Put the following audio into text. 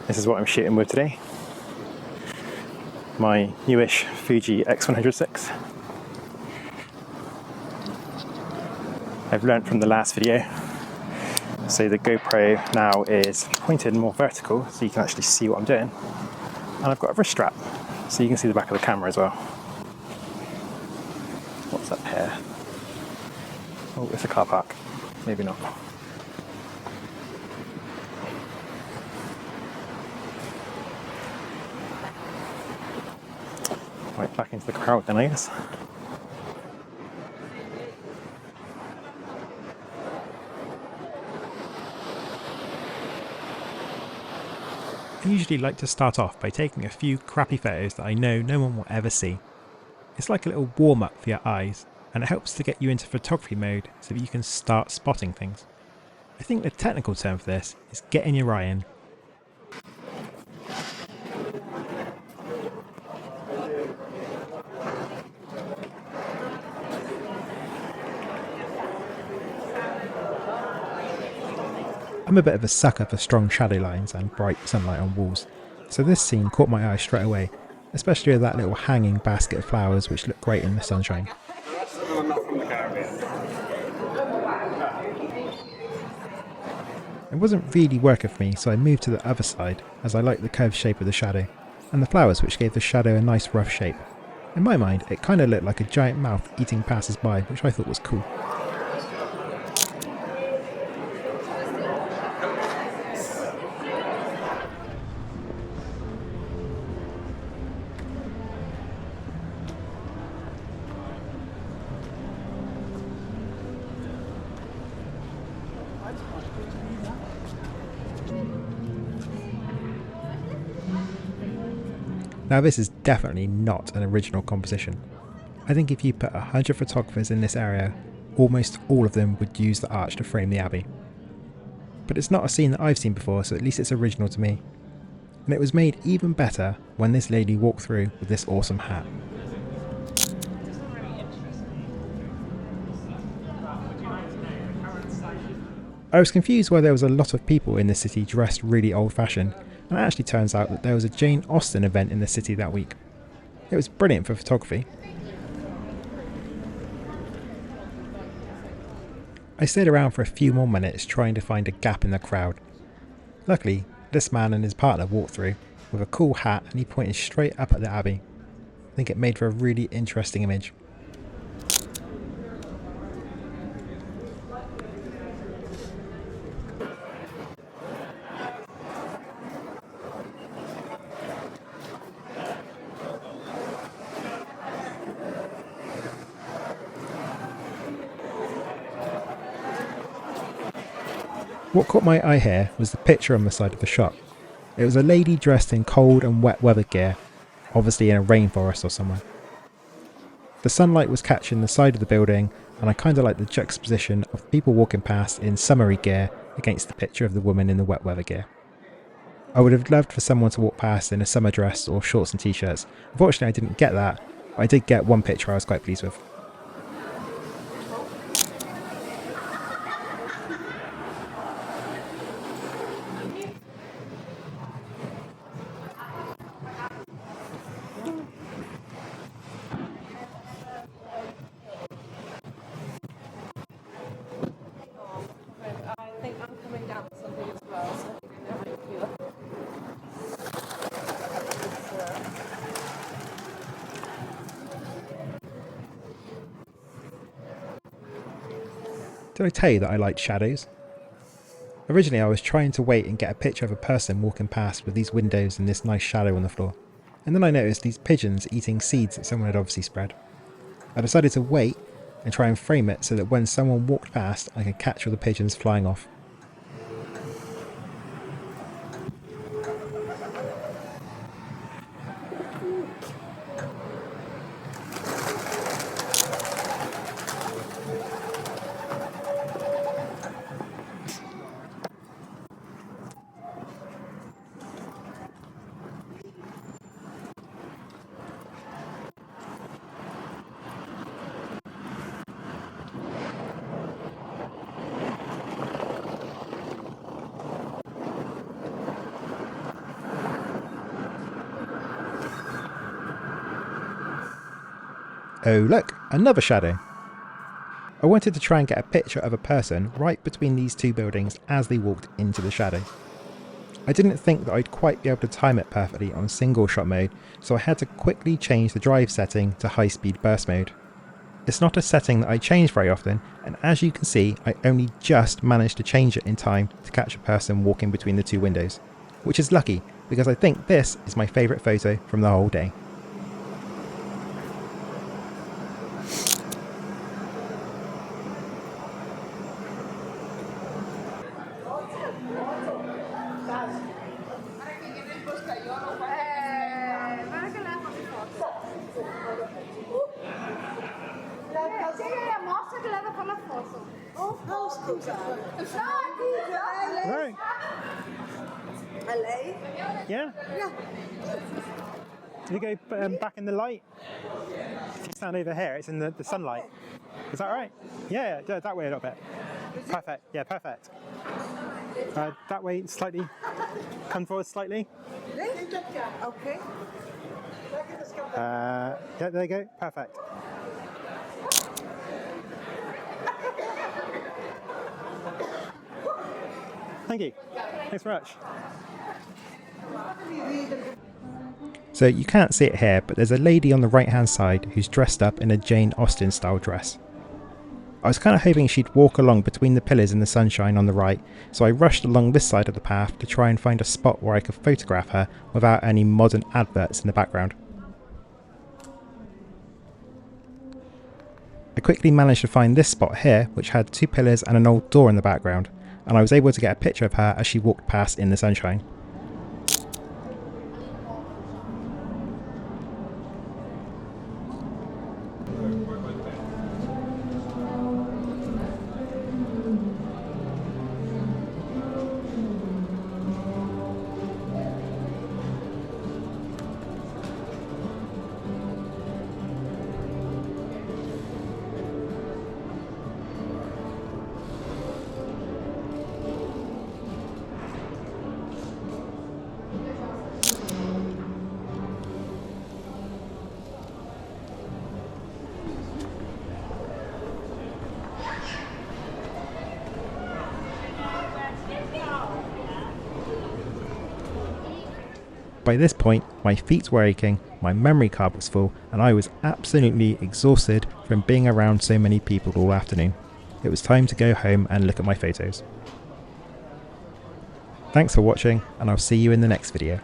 This is what I'm shooting with today. My newish Fuji X100VI. I've learnt from the last video. So the GoPro now is pointed more vertical so you can actually see what I'm doing. And I've got a wrist strap so you can see the back of the camera as well. What's up here? Oh, it's a car park. Maybe not. Right, back into the crowd then, I guess. I usually like to start off by taking a few crappy photos that I know no one will ever see. It's like a little warm-up for your eyes, and it helps to get you into photography mode so that you can start spotting things. I think the technical term for this is getting your eye in. I'm a bit of a sucker for strong shadow lines and bright sunlight on walls, so this scene caught my eye straight away, especially with that little hanging basket of flowers which look great in the sunshine. It wasn't really working for me, so I moved to the other side as I liked the curved shape of the shadow, and the flowers which gave the shadow a nice rough shape. In my mind, it kind of looked like a giant mouth eating passers-by, which I thought was cool. Now this is definitely not an original composition. I think if you put 100 photographers in this area, almost all of them would use the arch to frame the abbey. But it's not a scene that I've seen before, so at least it's original to me. And it was made even better when this lady walked through with this awesome hat. I was confused why there was a lot of people in the city dressed really old-fashioned, and it actually turns out that there was a Jane Austen event in the city that week. It was brilliant for photography. I stayed around for a few more minutes trying to find a gap in the crowd. Luckily, this man and his partner walked through with a cool hat and he pointed straight up at the abbey. I think it made for a really interesting image. What caught my eye here was the picture on the side of the shot. It was a lady dressed in cold and wet weather gear, obviously in a rainforest or somewhere. The sunlight was catching the side of the building, and I kind of liked the juxtaposition of people walking past in summery gear against the picture of the woman in the wet weather gear. I would have loved for someone to walk past in a summer dress or shorts and t-shirts. Unfortunately I didn't get that, but I did get one picture I was quite pleased with. Did I tell you that I liked shadows? Originally I was trying to wait and get a picture of a person walking past with these windows and this nice shadow on the floor, and then I noticed these pigeons eating seeds that someone had obviously spread. I decided to wait and try and frame it so that when someone walked past I could catch all the pigeons flying off. Oh look, another shadow. I wanted to try and get a picture of a person right between these two buildings as they walked into the shadow. I didn't think that I'd quite be able to time it perfectly on single shot mode, so I had to quickly change the drive setting to high speed burst mode. It's not a setting that I change very often, and as you can see, I only just managed to change it in time to catch a person walking between the two windows, which is lucky because I think this is my favourite photo from the whole day. Right. Yeah? Yeah. Did you go back in the light? If you stand over here, it's in the sunlight. Is that right? Yeah, that way a little bit. Perfect. Yeah, perfect. That way slightly. Come forward slightly. Okay. Yeah, there you go. Perfect. Thank you. Thanks very much. So you can't see it here, but there's a lady on the right hand side who's dressed up in a Jane Austen style dress. I was kind of hoping she'd walk along between the pillars in the sunshine on the right, so I rushed along this side of the path to try and find a spot where I could photograph her without any modern adverts in the background. I quickly managed to find this spot here, which had two pillars and an old door in the background, and I was able to get a picture of her as she walked past in the sunshine. By this point, my feet were aching, my memory card was full, and I was absolutely exhausted from being around so many people all afternoon. It was time to go home and look at my photos. Thanks for watching, and I'll see you in the next video.